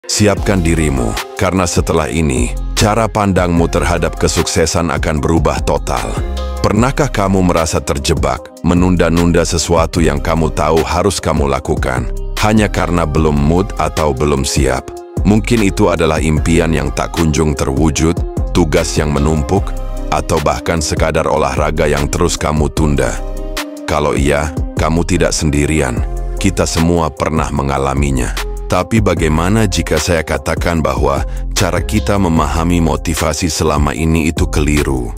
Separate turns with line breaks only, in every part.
Siapkan dirimu, karena setelah ini, cara pandangmu terhadap kesuksesan akan berubah total. Pernahkah kamu merasa terjebak, menunda-nunda sesuatu yang kamu tahu harus kamu lakukan, hanya karena belum mood atau belum siap? Mungkin itu adalah impian yang tak kunjung terwujud, tugas yang menumpuk, atau bahkan sekadar olahraga yang terus kamu tunda. Kalau iya, kamu tidak sendirian. Kita semua pernah mengalaminya. Tapi bagaimana jika saya katakan bahwa cara kita memahami motivasi selama ini itu keliru?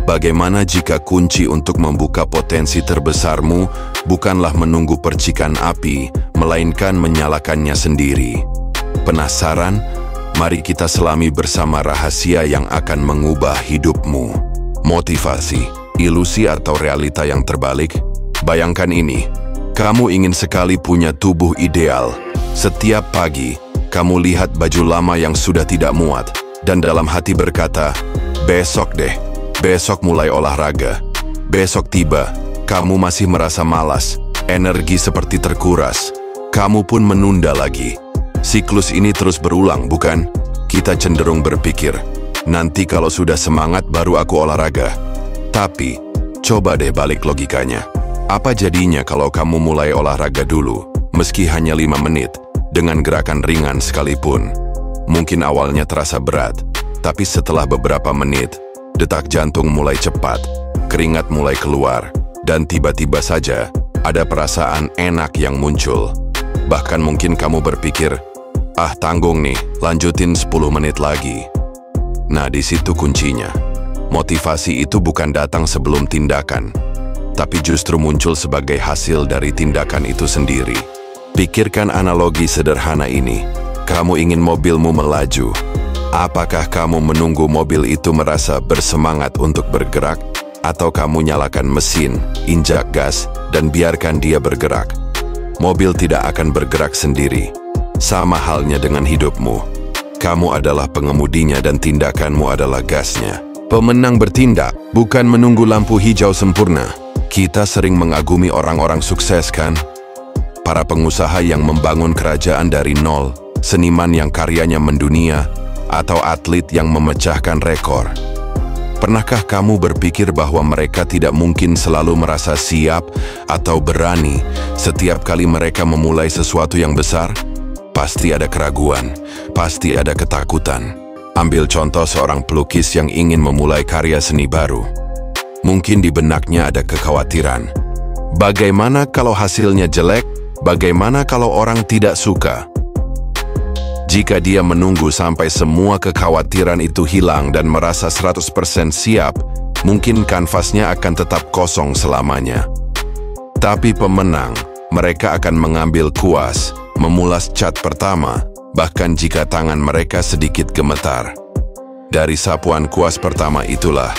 Bagaimana jika kunci untuk membuka potensi terbesarmu bukanlah menunggu percikan api, melainkan menyalakannya sendiri? Penasaran? Mari kita selami bersama rahasia yang akan mengubah hidupmu. Motivasi, ilusi atau realita yang terbalik? Bayangkan ini, kamu ingin sekali punya tubuh ideal. Setiap pagi, kamu lihat baju lama yang sudah tidak muat, dan dalam hati berkata, besok deh, besok mulai olahraga. Besok tiba, kamu masih merasa malas, energi seperti terkuras. Kamu pun menunda lagi. Siklus ini terus berulang, bukan? Kita cenderung berpikir, nanti kalau sudah semangat baru aku olahraga. Tapi, coba deh balik logikanya. Apa jadinya kalau kamu mulai olahraga dulu, meski hanya 5 menit, dengan gerakan ringan sekalipun? Mungkin awalnya terasa berat, tapi setelah beberapa menit, detak jantung mulai cepat, keringat mulai keluar, dan tiba-tiba saja ada perasaan enak yang muncul. Bahkan mungkin kamu berpikir, ah tanggung nih, lanjutin 10 menit lagi. Nah, di situ kuncinya. Motivasi itu bukan datang sebelum tindakan, tapi justru muncul sebagai hasil dari tindakan itu sendiri. Pikirkan analogi sederhana ini. Kamu ingin mobilmu melaju. Apakah kamu menunggu mobil itu merasa bersemangat untuk bergerak? Atau kamu nyalakan mesin, injak gas, dan biarkan dia bergerak? Mobil tidak akan bergerak sendiri. Sama halnya dengan hidupmu. Kamu adalah pengemudinya dan tindakanmu adalah gasnya. Pemenang bertindak, bukan menunggu lampu hijau sempurna. Kita sering mengagumi orang-orang sukses, kan? Para pengusaha yang membangun kerajaan dari nol, seniman yang karyanya mendunia, atau atlet yang memecahkan rekor. Pernahkah kamu berpikir bahwa mereka tidak mungkin selalu merasa siap atau berani setiap kali mereka memulai sesuatu yang besar? Pasti ada keraguan, pasti ada ketakutan. Ambil contoh seorang pelukis yang ingin memulai karya seni baru. Mungkin di benaknya ada kekhawatiran. Bagaimana kalau hasilnya jelek? Bagaimana kalau orang tidak suka? Jika dia menunggu sampai semua kekhawatiran itu hilang dan merasa 100% siap, mungkin kanvasnya akan tetap kosong selamanya. Tapi pemenang, mereka akan mengambil kuas, memulas cat pertama, bahkan jika tangan mereka sedikit gemetar. Dari sapuan kuas pertama itulah,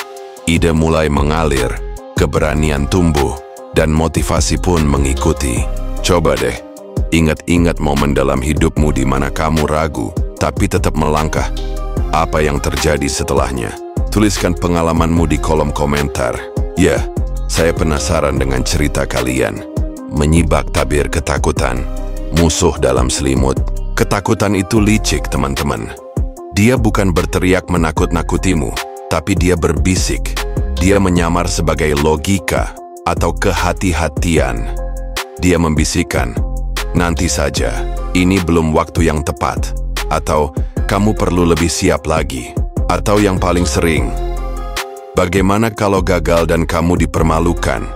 ide mulai mengalir, keberanian tumbuh, dan motivasi pun mengikuti. Coba deh, ingat-ingat momen dalam hidupmu di mana kamu ragu, tapi tetap melangkah. Apa yang terjadi setelahnya? Tuliskan pengalamanmu di kolom komentar. Ya, saya penasaran dengan cerita kalian. Menyibak tabir ketakutan, musuh dalam selimut. Ketakutan itu licik, teman-teman. Dia bukan berteriak menakut-nakutimu, tapi dia berbisik. Dia menyamar sebagai logika atau kehati-hatian. Dia membisikkan, nanti saja, ini belum waktu yang tepat. Atau, kamu perlu lebih siap lagi. Atau yang paling sering, bagaimana kalau gagal dan kamu dipermalukan?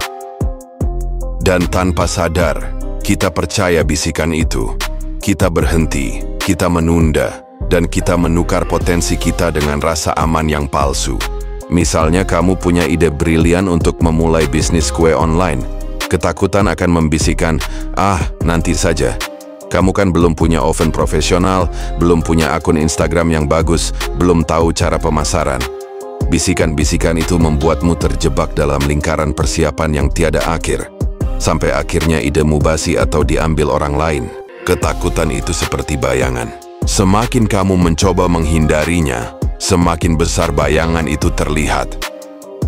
Dan tanpa sadar, kita percaya bisikan itu. Kita berhenti, kita menunda, dan kita menukar potensi kita dengan rasa aman yang palsu. Misalnya kamu punya ide brilian untuk memulai bisnis kue online. Ketakutan akan membisikkan, ah, nanti saja. Kamu kan belum punya oven profesional, belum punya akun Instagram yang bagus, belum tahu cara pemasaran. Bisikan-bisikan itu membuatmu terjebak dalam lingkaran persiapan yang tiada akhir. Sampai akhirnya idemu basi atau diambil orang lain. Ketakutan itu seperti bayangan. Semakin kamu mencoba menghindarinya, semakin besar bayangan itu terlihat.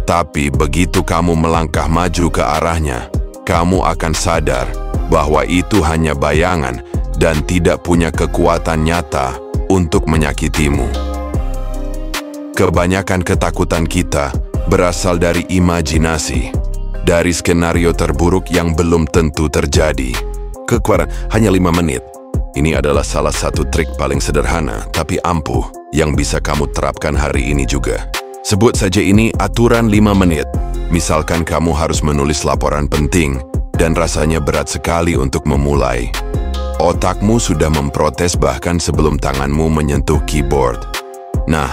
Tapi begitu kamu melangkah maju ke arahnya, kamu akan sadar bahwa itu hanya bayangan dan tidak punya kekuatan nyata untuk menyakitimu. Kebanyakan ketakutan kita berasal dari imajinasi, dari skenario terburuk yang belum tentu terjadi. Kekuatan hanya 5 menit. Ini adalah salah satu trik paling sederhana, tapi ampuh, yang bisa kamu terapkan hari ini juga. Sebut saja ini aturan 5 menit. Misalkan kamu harus menulis laporan penting, dan rasanya berat sekali untuk memulai. Otakmu sudah memprotes bahkan sebelum tanganmu menyentuh keyboard. Nah,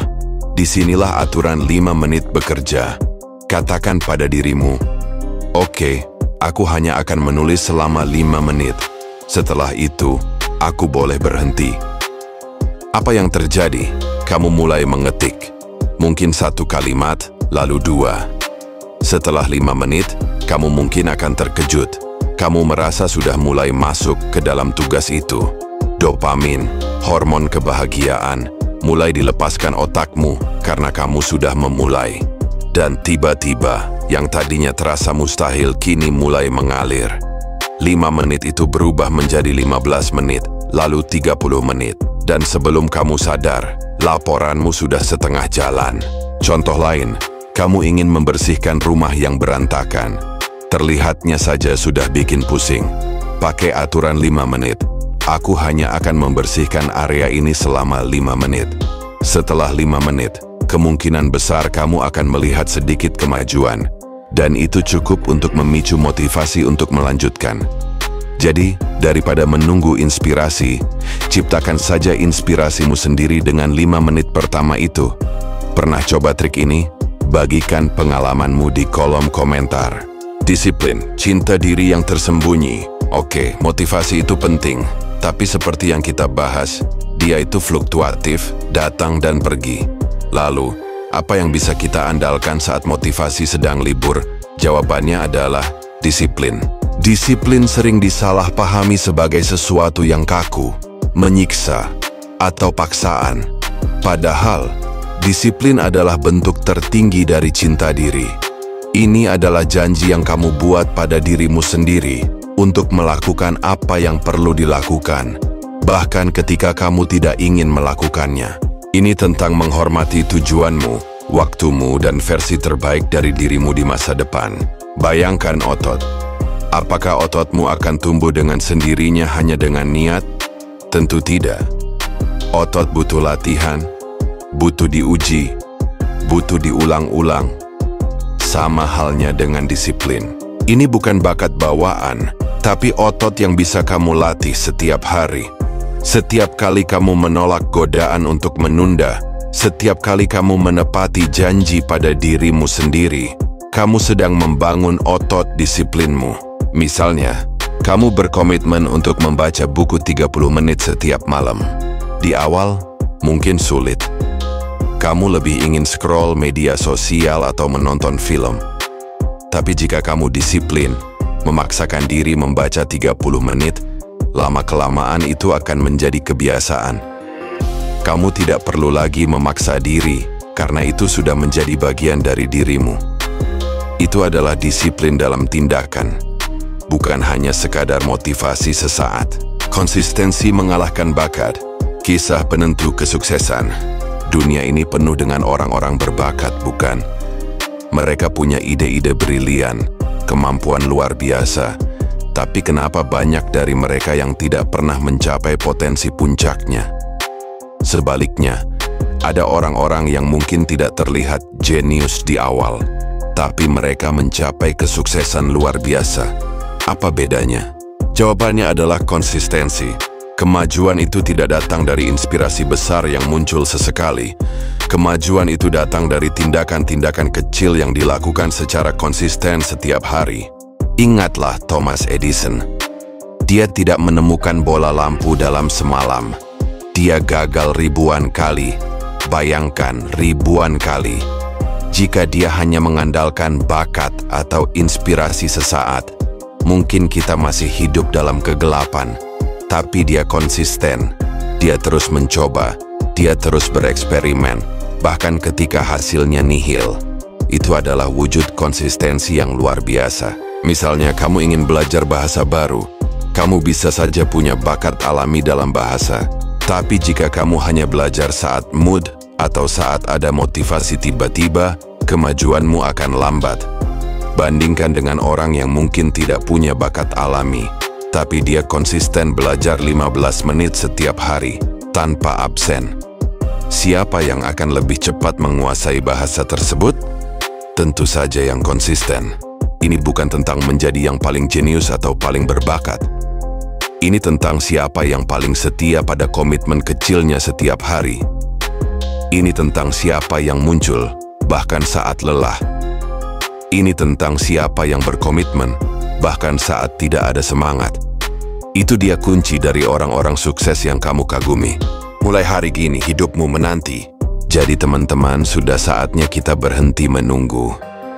disinilah aturan 5 menit bekerja. Katakan pada dirimu, "Oke, aku hanya akan menulis selama 5 menit. Setelah itu, aku boleh berhenti." Apa yang terjadi? Kamu mulai mengetik. Mungkin 1 kalimat, lalu 2. Setelah 5 menit, kamu mungkin akan terkejut. Kamu merasa sudah mulai masuk ke dalam tugas itu. Dopamin, hormon kebahagiaan, mulai dilepaskan otakmu karena kamu sudah memulai. Dan tiba-tiba, yang tadinya terasa mustahil kini mulai mengalir. 5 menit itu berubah menjadi 15 menit, lalu 30 menit. Dan sebelum kamu sadar, laporanmu sudah setengah jalan. Contoh lain, kamu ingin membersihkan rumah yang berantakan. Terlihatnya saja sudah bikin pusing. Pakai aturan 5 menit. Aku hanya akan membersihkan area ini selama 5 menit. Setelah 5 menit, kemungkinan besar kamu akan melihat sedikit kemajuan. Dan itu cukup untuk memicu motivasi untuk melanjutkan. Jadi, daripada menunggu inspirasi, ciptakan saja inspirasimu sendiri dengan 5 menit pertama itu. Pernah coba trik ini? Bagikan pengalamanmu di kolom komentar. Disiplin, cinta diri yang tersembunyi. Oke, motivasi itu penting. Tapi seperti yang kita bahas, dia itu fluktuatif, datang dan pergi. Lalu, apa yang bisa kita andalkan saat motivasi sedang libur? Jawabannya adalah disiplin. Disiplin sering disalahpahami sebagai sesuatu yang kaku, menyiksa, atau paksaan. Padahal, disiplin adalah bentuk tertinggi dari cinta diri. Ini adalah janji yang kamu buat pada dirimu sendiri untuk melakukan apa yang perlu dilakukan, bahkan ketika kamu tidak ingin melakukannya. Ini tentang menghormati tujuanmu, waktumu, dan versi terbaik dari dirimu di masa depan. Bayangkan otot. Apakah ototmu akan tumbuh dengan sendirinya hanya dengan niat? Tentu tidak. Otot butuh latihan, butuh diuji, butuh diulang-ulang. Sama halnya dengan disiplin. Ini bukan bakat bawaan, tapi otot yang bisa kamu latih setiap hari. Setiap kali kamu menolak godaan untuk menunda, setiap kali kamu menepati janji pada dirimu sendiri, kamu sedang membangun otot disiplinmu. Misalnya, kamu berkomitmen untuk membaca buku 30 menit setiap malam. Di awal, mungkin sulit. Kamu lebih ingin scroll media sosial atau menonton film. Tapi jika kamu disiplin, memaksakan diri membaca 30 menit, lama-kelamaan itu akan menjadi kebiasaan. Kamu tidak perlu lagi memaksa diri, karena itu sudah menjadi bagian dari dirimu. Itu adalah disiplin dalam tindakan, bukan hanya sekadar motivasi sesaat. Konsistensi mengalahkan bakat, kisah penentu kesuksesan. Dunia ini penuh dengan orang-orang berbakat, bukan? Mereka punya ide-ide brilian, kemampuan luar biasa. Tapi kenapa banyak dari mereka yang tidak pernah mencapai potensi puncaknya? Sebaliknya, ada orang-orang yang mungkin tidak terlihat jenius di awal, tapi mereka mencapai kesuksesan luar biasa. Apa bedanya? Jawabannya adalah konsistensi. Kemajuan itu tidak datang dari inspirasi besar yang muncul sesekali. Kemajuan itu datang dari tindakan-tindakan kecil yang dilakukan secara konsisten setiap hari. Ingatlah Thomas Edison. Dia tidak menemukan bola lampu dalam semalam. Dia gagal ribuan kali. Bayangkan, ribuan kali. Jika dia hanya mengandalkan bakat atau inspirasi sesaat, mungkin kita masih hidup dalam kegelapan. Tapi dia konsisten, dia terus mencoba, dia terus bereksperimen, bahkan ketika hasilnya nihil. Itu adalah wujud konsistensi yang luar biasa. Misalnya kamu ingin belajar bahasa baru, kamu bisa saja punya bakat alami dalam bahasa, Tapi jika kamu hanya belajar saat mood atau saat ada motivasi tiba-tiba, kemajuanmu akan lambat. Bandingkan dengan orang yang mungkin tidak punya bakat alami, tapi dia konsisten belajar 15 menit setiap hari, tanpa absen. Siapa yang akan lebih cepat menguasai bahasa tersebut? Tentu saja yang konsisten. Ini bukan tentang menjadi yang paling jenius atau paling berbakat. Ini tentang siapa yang paling setia pada komitmen kecilnya setiap hari. Ini tentang siapa yang muncul, bahkan saat lelah. Ini tentang siapa yang berkomitmen, bahkan saat tidak ada semangat. Itu dia kunci dari orang-orang sukses yang kamu kagumi. Mulai hari gini hidupmu menanti. Jadi teman-teman, sudah saatnya kita berhenti menunggu.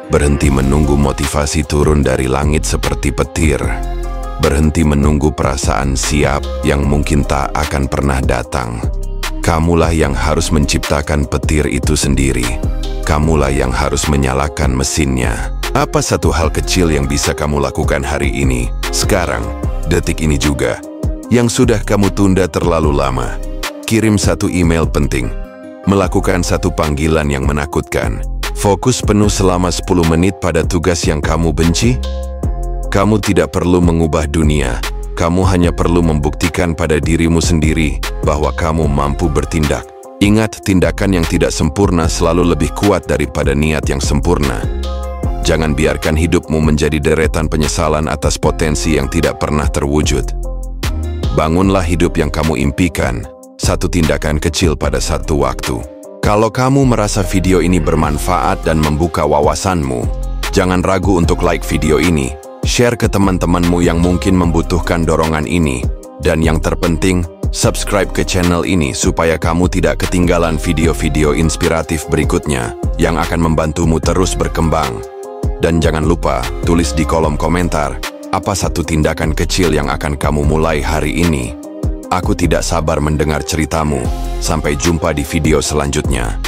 Berhenti menunggu motivasi turun dari langit seperti petir. Berhenti menunggu perasaan siap yang mungkin tak akan pernah datang. Kamulah yang harus menciptakan petir itu sendiri. Kamulah yang harus menyalakan mesinnya. Apa satu hal kecil yang bisa kamu lakukan hari ini, sekarang, detik ini juga, yang sudah kamu tunda terlalu lama? Kirim satu email penting. Melakukan satu panggilan yang menakutkan. Fokus penuh selama 10 menit pada tugas yang kamu benci. Kamu tidak perlu mengubah dunia. Kamu hanya perlu membuktikan pada dirimu sendiri bahwa kamu mampu bertindak. Ingat, tindakan yang tidak sempurna selalu lebih kuat daripada niat yang sempurna. Jangan biarkan hidupmu menjadi deretan penyesalan atas potensi yang tidak pernah terwujud. Bangunlah hidup yang kamu impikan, satu tindakan kecil pada satu waktu. Kalau kamu merasa video ini bermanfaat dan membuka wawasanmu, jangan ragu untuk like video ini. Share ke teman-temanmu yang mungkin membutuhkan dorongan ini. Dan yang terpenting, subscribe ke channel ini supaya kamu tidak ketinggalan video-video inspiratif berikutnya yang akan membantumu terus berkembang. Dan jangan lupa, tulis di kolom komentar, apa satu tindakan kecil yang akan kamu mulai hari ini. Aku tidak sabar mendengar ceritamu. Sampai jumpa di video selanjutnya.